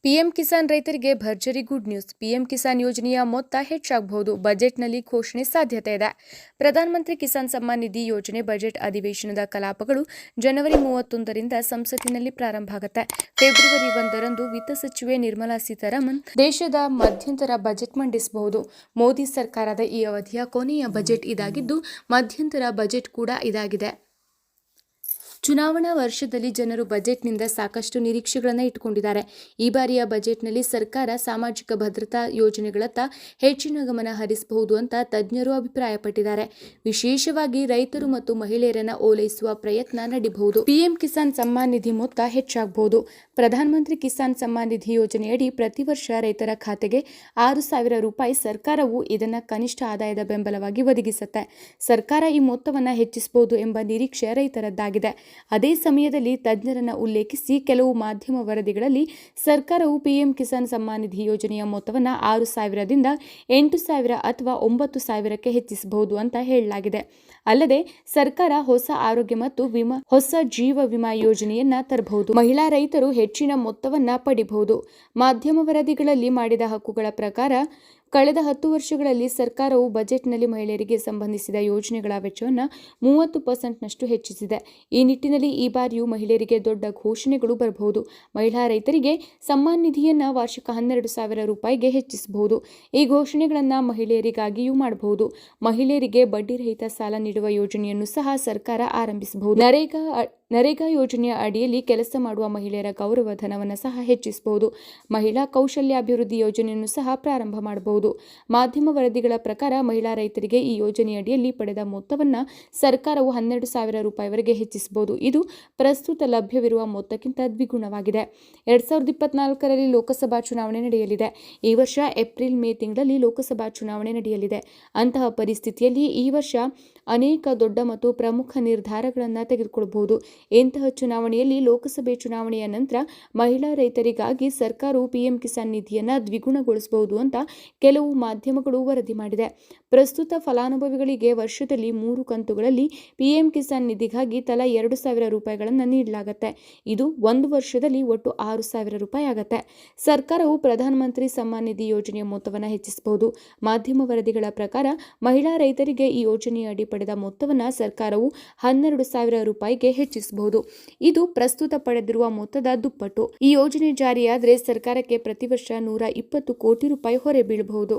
PM Kisan ರೈತರಿಗೆ ಭರ್ಜರಿ good news. PM Kisan ಯೋಜನೆಯ ಮೊತ್ತ ಹೆಚ್ಚಾಗಬಹುದು. ಬಜೆಟ್ನಲ್ಲಿ ಘೋಷಣೆ ಸಾಧ್ಯತೆ ಇದೆ. ಪ್ರಧಾನಮಂತ್ರಿ ಕಿಸಾನ್ ಸಮ್ಮಾನ್ ನಿಧಿ ಯೋಜನೆ ಬಜೆಟ್ ಅಧಿವೇಶನದ ಕಲಾಪಗಳು ಜನವರಿ 31ರಿಂದ ಸಂಸತ್ತಿನಲ್ಲಿ ಪ್ರಾರಂಭ ಆಗುತ್ತೆ. ಫೆಬ್ರವರಿ 1ರಂದು ವಿತ್ತ ಸಚಿವೆ ನಿರ್ಮಲಾ ಸೀತಾರಾಮನ್ ದೇಶದ ಮಧ್ಯಂತರ ಬಜೆಟ್ ಮಂಡಿಸಬಹುದು. ಮೋದಿ ಸರ್ಕಾರದ ಈ ಅವಧಿಯ ಕೊನೆಯ ಬಜೆಟ್ ಇದಾಗಿದ್ದು, ಮಧ್ಯಂತರ ಬಜೆಟ್ ಕೂಡ ಇದಾಗಿದೆ. ಚುನಾವಣಾ ವರ್ಷದಲ್ಲಿ ಜನರು ಬಜೆಟ್ನಿಂದ ಸಾಕಷ್ಟು ನಿರೀಕ್ಷೆಗಳನ್ನು ಇಟ್ಟುಕೊಂಡಿದ್ದಾರೆ. ಈ ಬಾರಿಯ ಬಜೆಟ್ನಲ್ಲಿ ಸರ್ಕಾರ ಸಾಮಾಜಿಕ ಭದ್ರತಾ ಯೋಜನೆಗಳತ್ತ ಹೆಚ್ಚಿನ ಗಮನ ಹರಿಸಬಹುದು ಅಂತ ತಜ್ಞರು ಅಭಿಪ್ರಾಯಪಟ್ಟಿದ್ದಾರೆ. ವಿಶೇಷವಾಗಿ ರೈತರು ಮತ್ತು ಮಹಿಳೆಯರನ್ನು ಓಲೈಸುವ ಪ್ರಯತ್ನ ನಡೆಯಬಹುದು. ಪಿಎಂ ಕಿಸಾನ್ ಸಮ್ಮಾನ್ ನಿಧಿ ಮೊತ್ತ ಹೆಚ್ಚಾಗಬಹುದು. ಪ್ರಧಾನಮಂತ್ರಿ ಕಿಸಾನ್ ಸಮ್ಮಾನ್ ನಿಧಿ ಯೋಜನೆಯಡಿ ಪ್ರತಿ ವರ್ಷ ರೈತರ ಖಾತೆಗೆ 6,000 ರೂಪಾಯಿ ಸರ್ಕಾರವು ಇದನ್ನು ಕನಿಷ್ಠ ಆದಾಯದ ಬೆಂಬಲವಾಗಿ ಒದಗಿಸುತ್ತೆ. ಸರ್ಕಾರ ಈ ಮೊತ್ತವನ್ನು ಹೆಚ್ಚಿಸಬಹುದು ಎಂಬ ನಿರೀಕ್ಷೆ ರೈತರದ್ದಾಗಿದೆ. ಅದೇ ಸಮಯದಲ್ಲಿ ತಜ್ಞರನ್ನು ಉಲ್ಲೇಖಿಸಿ ಕೆಲವು ಮಾಧ್ಯಮ ವರದಿಗಳಲ್ಲಿ ಸರ್ಕಾರವು ಪಿಎಂ ಕಿಸಾನ್ ಸಮ್ಮಾನ್ ನಿಧಿ ಯೋಜನೆಯ ಮೊತ್ತವನ್ನು 6,000ದಿಂದ 8,000 ಅಥವಾ 9,000ಕ್ಕೆ ಹೆಚ್ಚಿಸಬಹುದು ಅಂತ ಹೇಳಲಾಗಿದೆ. ಅಲ್ಲದೆ ಸರ್ಕಾರ ಹೊಸ ಆರೋಗ್ಯ ಮತ್ತು ಹೊಸ ಜೀವ ವಿಮಾ ಯೋಜನೆಯನ್ನ ತರಬಹುದು. ಮಹಿಳಾ ರೈತರು ಹೆಚ್ಚಿನ ಮೊತ್ತವನ್ನ ಪಡಿಬಹುದು. ಮಾಧ್ಯಮ ವರದಿಗಳಲ್ಲಿ ಮಾಡಿದ ಹಕ್ಕುಗಳ ಪ್ರಕಾರ ಕಳೆದ 10 ವರ್ಷಗಳಲ್ಲಿ ಸರ್ಕಾರವು ಬಜೆಟ್ನಲ್ಲಿ ಮಹಿಳೆಯರಿಗೆ ಸಂಬಂಧಿಸಿದ ಯೋಜನೆಗಳ ವೆಚ್ಚವನ್ನು 30%ನಷ್ಟು ಹೆಚ್ಚಿಸಿದೆ. ಈ ನಿಟ್ಟಿನಲ್ಲಿ ಈ ಬಾರಿಯೂ ಮಹಿಳೆಯರಿಗೆ ದೊಡ್ಡ ಘೋಷಣೆಗಳು ಬರಬಹುದು. ಮಹಿಳಾ ರೈತರಿಗೆ ಸಮ್ಮಾನ್ ನಿಧಿಯನ್ನು ವಾರ್ಷಿಕ 12,000 ರೂಪಾಯಿಗೆ ಹೆಚ್ಚಿಸಬಹುದು. ಈ ಘೋಷಣೆಗಳನ್ನು ಮಹಿಳೆಯರಿಗಾಗಿಯೂ ಮಾಡಬಹುದು. ಮಹಿಳೆಯರಿಗೆ ಬಡ್ಡಿರಹಿತ ಸಾಲ ನೀಡುವ ಯೋಜನೆಯನ್ನು ಸಹ ಸರ್ಕಾರ ಆರಂಭಿಸಬಹುದು. ನರೇಗಾ ಯೋಜನೆಯ ಅಡಿಯಲ್ಲಿ ಕೆಲಸ ಮಾಡುವ ಮಹಿಳೆಯರ ಗೌರವ ಧನವನ್ನು ಸಹ ಹೆಚ್ಚಿಸಬಹುದು. ಮಹಿಳಾ ಕೌಶಲ್ಯಾಭಿವೃದ್ಧಿ ಯೋಜನೆಯನ್ನು ಸಹ ಪ್ರಾರಂಭ ಮಾಡಬಹುದು. ಮಾಧ್ಯಮ ವರದಿಗಳ ಪ್ರಕಾರ ಮಹಿಳಾ ರೈತರಿಗೆ ಈ ಯೋಜನೆಯಡಿಯಲ್ಲಿ ಪಡೆದ ಮೊತ್ತವನ್ನು ಸರ್ಕಾರವು 12,000 ರೂಪಾಯಿವರೆಗೆ ಹೆಚ್ಚಿಸಬಹುದು. ಇದು ಪ್ರಸ್ತುತ ಲಭ್ಯವಿರುವ ಮೊತ್ತಕ್ಕಿಂತ ದ್ವಿಗುಣವಾಗಿದೆ. 2024ರಲ್ಲಿ ಲೋಕಸಭಾ ಚುನಾವಣೆ ನಡೆಯಲಿದೆ. ಈ ವರ್ಷ ಏಪ್ರಿಲ್-ಮೇ ತಿಂಗಳಲ್ಲಿ ಲೋಕಸಭಾ ಚುನಾವಣೆ ನಡೆಯಲಿದೆ. ಅಂತಹ ಪರಿಸ್ಥಿತಿಯಲ್ಲಿ ಈ ವರ್ಷ ಅನೇಕ ದೊಡ್ಡ ಮತ್ತು ಪ್ರಮುಖ ನಿರ್ಧಾರಗಳನ್ನು ತೆಗೆದುಕೊಳ್ಳಬಹುದು. ಇಂತಹ ಚುನಾವಣೆಯಲ್ಲಿ ಲೋಕಸಭೆ ಚುನಾವಣೆಯ ನಂತರ ಮಹಿಳಾ ರೈತರಿಗಾಗಿ ಸರ್ಕಾರವು ಪಿಎಂ ಕಿಸಾನ್ ನಿಧಿಯನ್ನು ದ್ವಿಗುಣಗೊಳಿಸಬಹುದು ಅಂತ ಕೆಲವು ಮಾಧ್ಯಮಗಳು ವರದಿ ಮಾಡಿದೆ. ಪ್ರಸ್ತುತ ಫಲಾನುಭವಿಗಳಿಗೆ ವರ್ಷದಲ್ಲಿ 3 ಕಂತುಗಳಲ್ಲಿ ಪಿಎಂ ಕಿಸಾನ್ ನಿಧಿಗಾಗಿ ತಲಾ 2,000 ರೂಪಾಯಿಗಳನ್ನು ನೀಡಲಾಗುತ್ತೆ. ಇದು ಒಂದು ವರ್ಷದಲ್ಲಿ ಒಟ್ಟು 6,000 ರೂಪಾಯಿ ಆಗುತ್ತೆ. ಸರ್ಕಾರವು ಪ್ರಧಾನಮಂತ್ರಿ ಸಮ್ಮಾನ್ ನಿಧಿ ಯೋಜನೆಯ ಮೊತ್ತವನ್ನು ಹೆಚ್ಚಿಸಬಹುದು. ಮಾಧ್ಯಮ ವರದಿಗಳ ಪ್ರಕಾರ ಮಹಿಳಾ ರೈತರಿಗೆ ಈ ಯೋಜನೆಯಡಿ ಪಡೆದ ಮೊತ್ತವನ್ನು ಸರ್ಕಾರವು 12,000 ರೂಪಾಯಿಗೆ ಹೆಚ್ಚಿಸಬಹುದು. ಇದು ಪ್ರಸ್ತುತ ಪಡೆದಿರುವ ಮೊತ್ತದ ದುಪ್ಪಟ್ಟು. ಈ ಯೋಜನೆ ಜಾರಿಯಾದರೆ ಸರ್ಕಾರಕ್ಕೆ ಪ್ರತಿ ವರ್ಷ 120 ಕೋಟಿ ರೂಪಾಯಿ ಹೊರೆ ಬೀಳಬಹುದು.